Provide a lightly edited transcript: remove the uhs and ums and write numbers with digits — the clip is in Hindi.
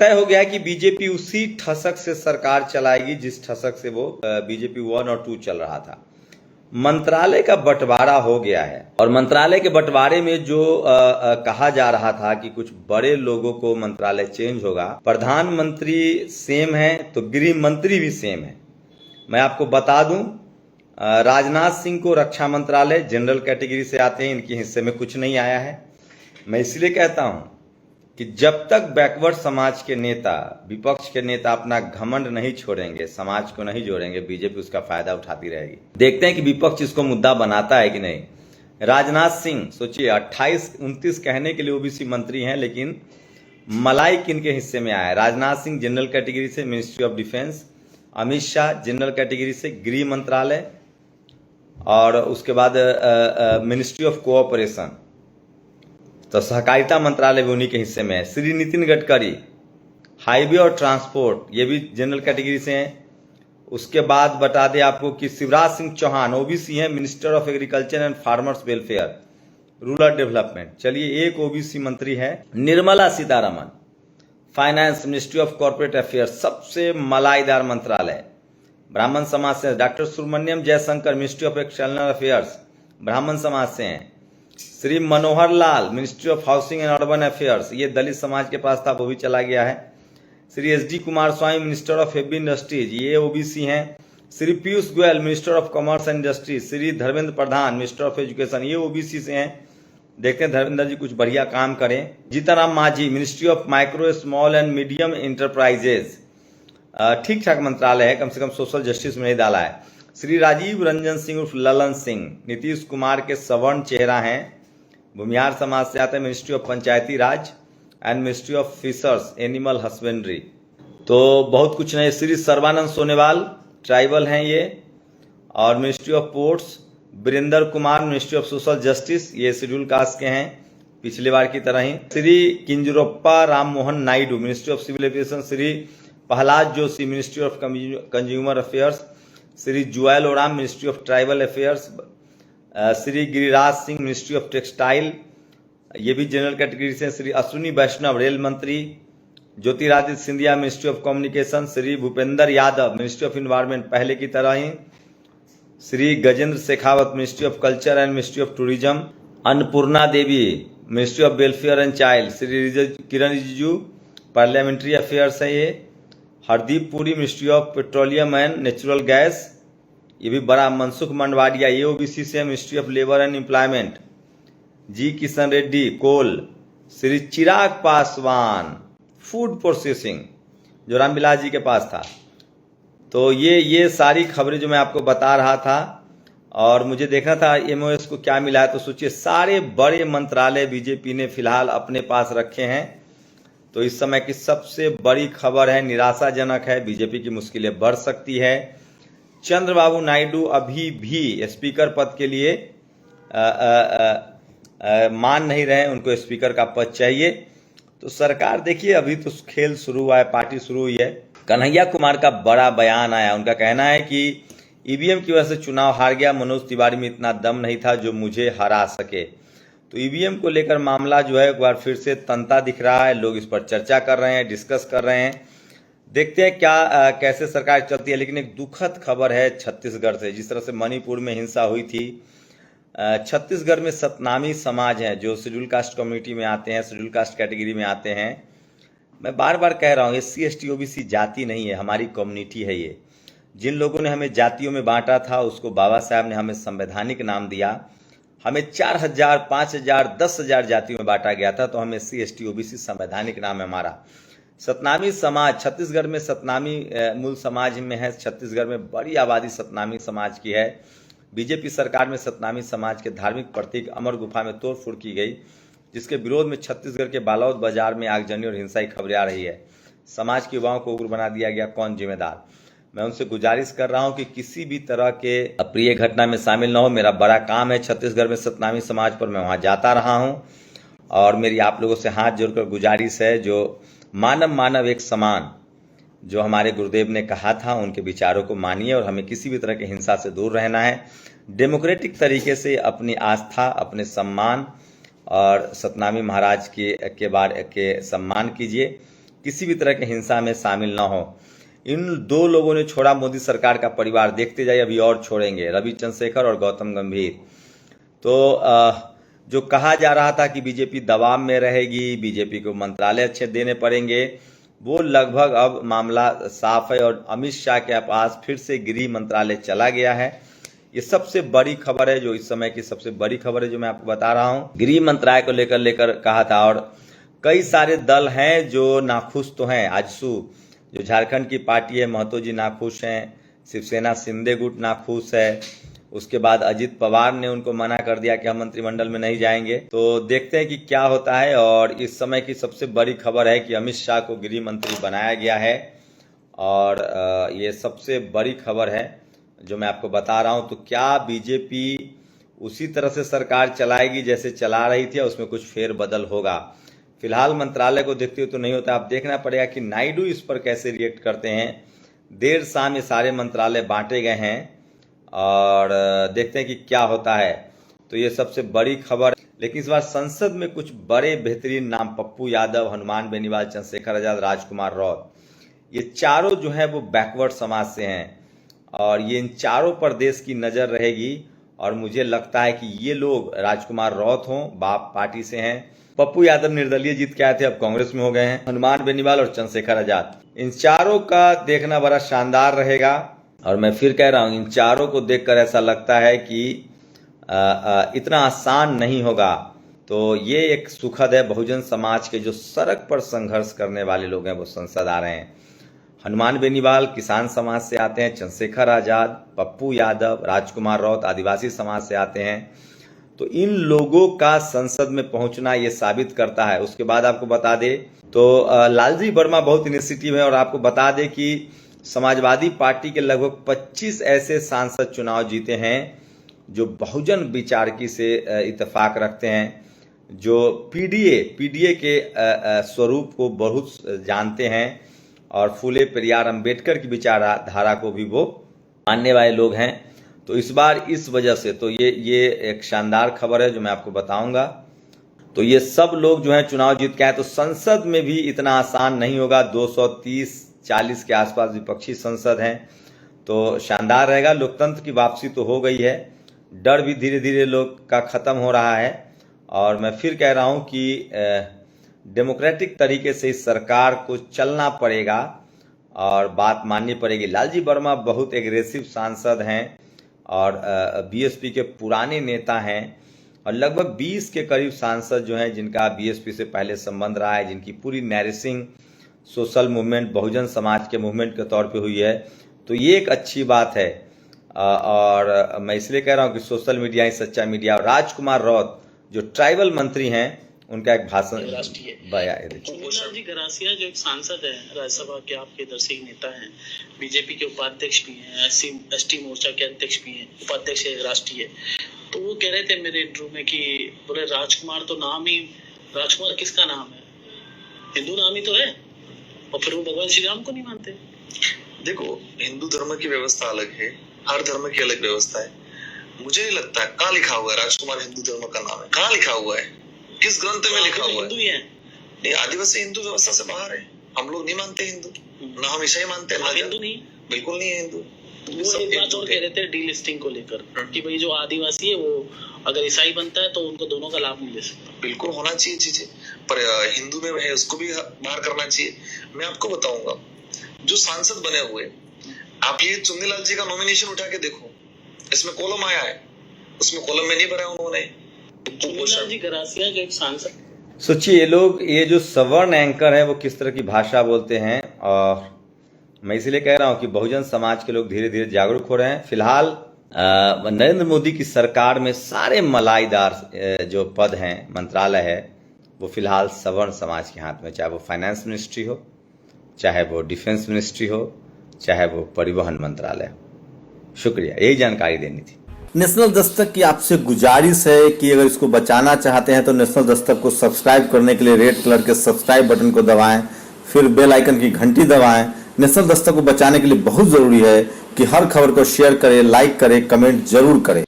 तय हो गया कि बीजेपी उसी ठसक से सरकार चलाएगी जिस ठसक से वो बीजेपी 1 और 2 चल रहा था। मंत्रालय का बंटवारा हो गया है और मंत्रालय के बंटवारे में जो कहा जा रहा था कि कुछ बड़े लोगों को मंत्रालय चेंज होगा, प्रधानमंत्री सेम है तो गृह मंत्री भी सेम है। मैं आपको बता दूं, राजनाथ सिंह को रक्षा मंत्रालय जनरल कैटेगरी से आते हैं, इनके हिस्से में कुछ नहीं आया है। मैं इसलिए कहता हूं कि जब तक बैकवर्ड समाज के नेता, विपक्ष के नेता अपना घमंड नहीं छोड़ेंगे, समाज को नहीं जोड़ेंगे, बीजेपी उसका फायदा उठाती रहेगी। देखते हैं कि विपक्ष इसको मुद्दा बनाता है कि नहीं। राजनाथ सिंह, सोचिए 28-29 कहने के लिए ओबीसी मंत्री हैं, लेकिन मलाई किनके हिस्से में आया है? राजनाथ सिंह जनरल कैटेगरी से ministry of defence, Amit Shah general category से गृह मंत्रालय, और उसके बाद मिनिस्ट्री ऑफ कोऑपरेशन, तो सहकारिता मंत्रालय भी उन्हीं के हिस्से में है। श्री नितिन गडकरी हाईवे और ट्रांसपोर्ट, ये भी जनरल कैटेगरी से हैं। उसके बाद बता दें आपको कि शिवराज सिंह चौहान ओबीसी हैं, minister of agriculture and farmers welfare, rural development. चलिए, एक ओबीसी मंत्री है। Nirmala Sitharaman finance, ministry of corporate affairs, सबसे मलाईदार मंत्रालय, ब्राह्मण समाज से। Doctor Subrahmanyam Jaishankar, ministry of external affairs, Brahmin समाज से हैं। Shri Manohar Lal, ministry of housing and urban affairs, ये दलित समाज के पास था, वो भी चला गया है। Shri S D Kumar Swami, minister of heavy industries, ये ओबीसी हैं। Shri Piyush Goyal, minister of commerce and industries. Shri Dharmendra Pradhan, minister of education, ये ओबीसी से हैं। देखते हैं धर्मेंद्र जी कुछ बढ़िया काम करें। Jitanram Manjhi, ministry of micro small and medium enterprises, ठीक ठाक मंत्रालय है, कम से कम सोशल जस्टिस में नहीं डाला है। श्री राजीव रंजन सिंह उर्फ ललन सिंह, नीतीश कुमार के सवर्ण चेहरा हैं, भूमिहार समाज से आते हैं, ministry of Panchayati Raj and ministry of fisheries animal husbandry, तो बहुत कुछ नहीं। श्री सर्बानंद सोनेवाल ट्राइबल हैं ये, और ministry of ports Virendra Kumar, ministry of social justice, ये शेड्यूल कास्ट के हैं पिछले बार की तरह ही। Shri Kinjarappu Ram Mohan Naidu, ministry of civil aviation. Shri Pralhad Joshi, ministry of consumer affairs. Shri Jual Oram, ministry of tribal affairs. Shri Giriraj Singh, ministry of textile, ये भी जनरल कैटेगरी से। श्री अश्विनी वैष्णव, रेल मंत्री। Jyotiraditya Scindia, ministry of communication. Shri Bhupender Yadav, ministry of environment, पहले की तरह ही। Shri Gajendra Shekhawat, ministry of culture and ministry of tourism. Annapurna Devi, ministry of welfare and child. Shri Kiren Rijiju, parliamentary affairs है ये। Hardeep Puri, ministry of petroleum and natural gas, ये भी बड़ा। मनसुख मंडवाडिया, ये ओबीसी से, ministry of labour and employment. G Kishan Reddy, coal. Shri Chirag Paswan, food processing, जो रामविलास जी के पास था। तो ये सारी खबरें जो मैं आपको बता रहा था, और मुझे देखना था एमओएस को क्या मिला है। तो सोचिए, सारे बड़े मंत्रालय बीजेपी ने फिलहाल अपने पास रखे हैं। तो इस समय की सबसे बड़ी खबर है, निराशाजनक है, बीजेपी की मुश्किलें बढ़ सकती है। चंद्रबाबू नायडू अभी भी स्पीकर पद के लिए मान नहीं रहे, उनको स्पीकर का पद चाहिए। तो सरकार, देखिए अभी तो खेल शुरू हुआ है, पार्टी शुरू हुई है। कन्हैया कुमार का बड़ा बयान आया, उनका कहना है कि ईवीएम की वजह से चुनाव हार गया, मनोज तिवारी में इतना दम नहीं था जो मुझे हरा सके। तो ईवीएम को लेकर मामला जो है एक बार फिर से तंता दिख रहा है, लोग इस पर चर्चा कर रहे हैं, डिस्कस कर रहे हैं। देखते हैं क्या कैसे सरकार चलती है। लेकिन एक दुखद खबर है छत्तीसगढ़ से, जिस तरह से मणिपुर में हिंसा हुई थी। छत्तीसगढ़ में सतनामी समाज है, जो शेड्यूल कास्ट कम्युनिटी में आते हैं, शेड्यूल कास्ट कैटेगरी में आते हैं। मैं बार बार कह रहा हूँ, SC ST OBC जाति नहीं है, हमारी कम्युनिटी है ये। जिन लोगों ने हमें जातियों में बांटा था, उसको बाबा साहब ने हमें संवैधानिक नाम दिया। हमें 4000, 5000, 10,000 जातियों में बांटा गया था, तो हमें SC ST OBC संवैधानिक नाम है हमारा। सतनामी समाज छत्तीसगढ़ में, सतनामी मूल समाज में है। छत्तीसगढ़ में बड़ी आबादी सतनामी समाज की है। बीजेपी सरकार में सतनामी समाज के धार्मिक प्रतीक अमर गुफा में तोड़फोड़ की गई, जिसके विरोध में छत्तीसगढ़ के बालोद बाजार में आगजनी और हिंसा की खबरें आ रही है। समाज के युवाओं को उग्र बना दिया गया, कौन जिम्मेदार? मैं उनसे गुजारिश कर रहा हूं कि किसी भी तरह के अप्रिय घटना में शामिल न हो। मेरा बड़ा काम है छत्तीसगढ़ में सतनामी समाज पर, मैं वहां जाता रहा हूं, और मेरी आप लोगों से हाथ जोड़कर गुजारिश है, जो मानव एक समान, जो हमारे गुरुदेव ने कहा था, उनके विचारों को मानिए और हमें किसी भी तरह की हिंसा से दूर रहना है। डेमोक्रेटिक तरीके से अपनी आस्था, अपने सम्मान और सतनामी महाराज के बारे के सम्मान कीजिए। किसी भी तरह की हिंसा में शामिल ना हो। इन दो लोगों ने छोड़ा मोदी सरकार का परिवार, देखते जाइए अभी और छोड़ेंगे, रवि चंद्रशेखर और गौतम गंभीर। तो जो कहा जा रहा था कि बीजेपी दबाव में रहेगी, बीजेपी को मंत्रालय अच्छे देने पड़ेंगे, वो लगभग अब मामला साफ है और अमित शाह के पास फिर से गृह मंत्रालय चला गया है। ये सबसे बड़ी खबर है, जो इस समय की सबसे बड़ी खबर है जो मैं आपको बता रहा हूँ। गृह मंत्रालय को लेकर कहा था, और कई सारे दल हैं जो नाखुश तो हैं। आजसू जो झारखंड की पार्टी है, महतो जी नाखुश हैं, शिवसेना शिंदे गुट नाखुश है। उसके बाद अजित पवार ने उनको मना कर दिया कि हम मंत्रिमंडल में नहीं जाएंगे। तो देखते हैं कि क्या होता है। और इस समय की सबसे बड़ी खबर है कि अमित शाह को गृह मंत्री बनाया गया है, और ये सबसे बड़ी खबर है जो मैं आपको बता रहा हूं। तो क्या बीजेपी उसी तरह से सरकार चलाएगी जैसे चला रही थी, उसमें कुछ फेरबदल होगा? फिलहाल मंत्रालय को देखते हुए तो नहीं होता। अब देखना पड़ेगा कि नायडू इस पर कैसे रिएक्ट करते हैं। देर शाम ये सारे मंत्रालय बांटे गए हैं और देखते हैं कि क्या होता है। तो ये सबसे बड़ी खबर। लेकिन इस बार संसद में कुछ बड़े बेहतरीन नाम, पप्पू यादव, हनुमान बेनीवाल, चंद्रशेखर आजाद, राजकुमार रौत, ये चारों जो है वो बैकवर्ड समाज से हैं और ये इन चारों पर देश की नजर रहेगी। और मुझे लगता है कि ये लोग, राजकुमार रौत हों, बाप पार्टी से हैं, पप्पू यादव निर्दलीय जीत के आए थे, अब कांग्रेस में हो गए हैं, हनुमान बेनीवाल और चंद्रशेखर आजाद, इन चारों का देखना बड़ा शानदार रहेगा। और मैं फिर कह रहा हूं, इन चारों को देखकर ऐसा लगता है कि इतना आसान नहीं होगा। तो ये एक सुखद है, बहुजन समाज के जो सड़क पर संघर्ष करने वाले लोग हैं वो संसद आ रहे हैं। हनुमान बेनीवाल किसान समाज से आते हैं, चंद्रशेखर आजाद, पप्पू यादव, राजकुमार रौत आदिवासी समाज से आते हैं। तो इन लोगों का संसद में पहुंचना ये साबित करता है। उसके बाद आपको बता दे तो लालजी वर्मा बहुत इनिशिएटिव है, और आपको बता दे कि समाजवादी पार्टी के लगभग 25 ऐसे सांसद चुनाव जीते हैं जो बहुजन विचारकी से इत्तेफाक रखते हैं, जो पीडीए के स्वरूप को बहुत जानते हैं और फूले पेरियार अंबेडकर की विचारधारा को भी वो मानने वाले लोग हैं। तो इस बार इस वजह से तो ये एक शानदार खबर है जो मैं आपको बताऊंगा। तो ये सब लोग जो हैं चुनाव जीत के आए, तो संसद में भी इतना आसान नहीं होगा। 230-40 के आसपास विपक्षी संसद हैं, तो शानदार रहेगा। लोकतंत्र की वापसी तो हो गई है, डर भी धीरे धीरे लोग का खत्म हो रहा है। और मैं फिर कह रहा हूं कि डेमोक्रेटिक तरीके से इस सरकार को चलना पड़ेगा और बात माननी पड़ेगी। लालजी वर्मा बहुत एग्रेसिव सांसद हैं और बीएसपी के पुराने नेता हैं, और लगभग 20 के करीब सांसद जो हैं जिनका बीएसपी से पहले संबंध रहा है, जिनकी पूरी नैरेसिंग सोशल मूवमेंट, बहुजन समाज के मूवमेंट के तौर पे हुई है। तो ये एक अच्छी बात है। और मैं इसलिए कह रहा हूँ कि सोशल मीडिया ही सच्चा मीडिया। और राजकुमार रौत जो ट्राइबल मंत्री हैं, उनका एक भाषण जी गरासिया जो एक सांसद है राज्यसभा के, आपके दर्शक नेता हैं, बीजेपी के उपाध्यक्ष भी हैं, एसटी मोर्चा के अध्यक्ष भी हैं, उपाध्यक्ष राष्ट्रीय। तो वो कह रहे थे मेरे इंटरव्यू में कि बोले राजकुमार तो नाम ही, राजकुमार किसका नाम है, हिंदू नाम ही तो है, और फिर वो भगवान श्री राम को नहीं मानते। देखो, हिंदू धर्म की व्यवस्था अलग है, हर धर्म की अलग व्यवस्था है। मुझे नहीं लगता है कहाँ लिखा हुआ है राजकुमार हिंदू धर्म का नाम है, कहाँ लिखा हुआ है, किस ग्रंथ में लिखा हुआ है? नहीं, आदिवासी हिंदू व्यवस्था से बाहर है। हम लोग नहीं मानते हिंदू, ना हम ईसाई मानते हैं, हिंदू नहीं, बिल्कुल नहीं है हिंदू। वो एक बात और कह रहे थे डीलिस्टिंग को लेकर कि भाई जो आदिवासी है वो अगर ईसाई बनता है तो उनको दोनों का लाभ नहीं ले सकता। बिल्कुल होना चाहिए चीजें, पर हिंदू में है उसको भी बाहर करना चाहिए। मैं आपको बताऊंगा, जो सांसद बने हुए, आप ये चुन्नीलाल जी का नॉमिनेशन उठा के देखो, इसमें कॉलम आया है, उसमें कॉलम में नहीं भरा उन्होंने। चुन्नीलाल जी गरासिया जो एक सांसद, सोचिए ये लोग, ये जो सवर्ण एंकर है वो किस तरह की भाषा बोलते हैं। और मैं इसलिए कह रहा हूं कि बहुजन समाज के लोग धीरे धीरे जागरूक हो रहे हैं। फिलहाल नरेंद्र मोदी की सरकार में सारे मलाईदार जो पद हैं, मंत्रालय है, वो फिलहाल सवर्ण समाज के हाथ में, चाहे वो फाइनेंस मिनिस्ट्री हो, चाहे वो डिफेंस मिनिस्ट्री हो, चाहे वो परिवहन मंत्रालय हो। शुक्रिया, यही जानकारी देनी थी। नेशनल दस्तक की आपसे गुजारिश है कि अगर इसको बचाना चाहते हैं तो नेशनल दस्तक को सब्सक्राइब करने के लिए रेड कलर के सब्सक्राइब बटन को दबाएं, फिर बेल आइकन की घंटी दबाएं। नेशनल दस्तक को बचाने के लिए बहुत जरूरी है कि हर खबर को शेयर करें, लाइक करें, कमेंट जरूर करें।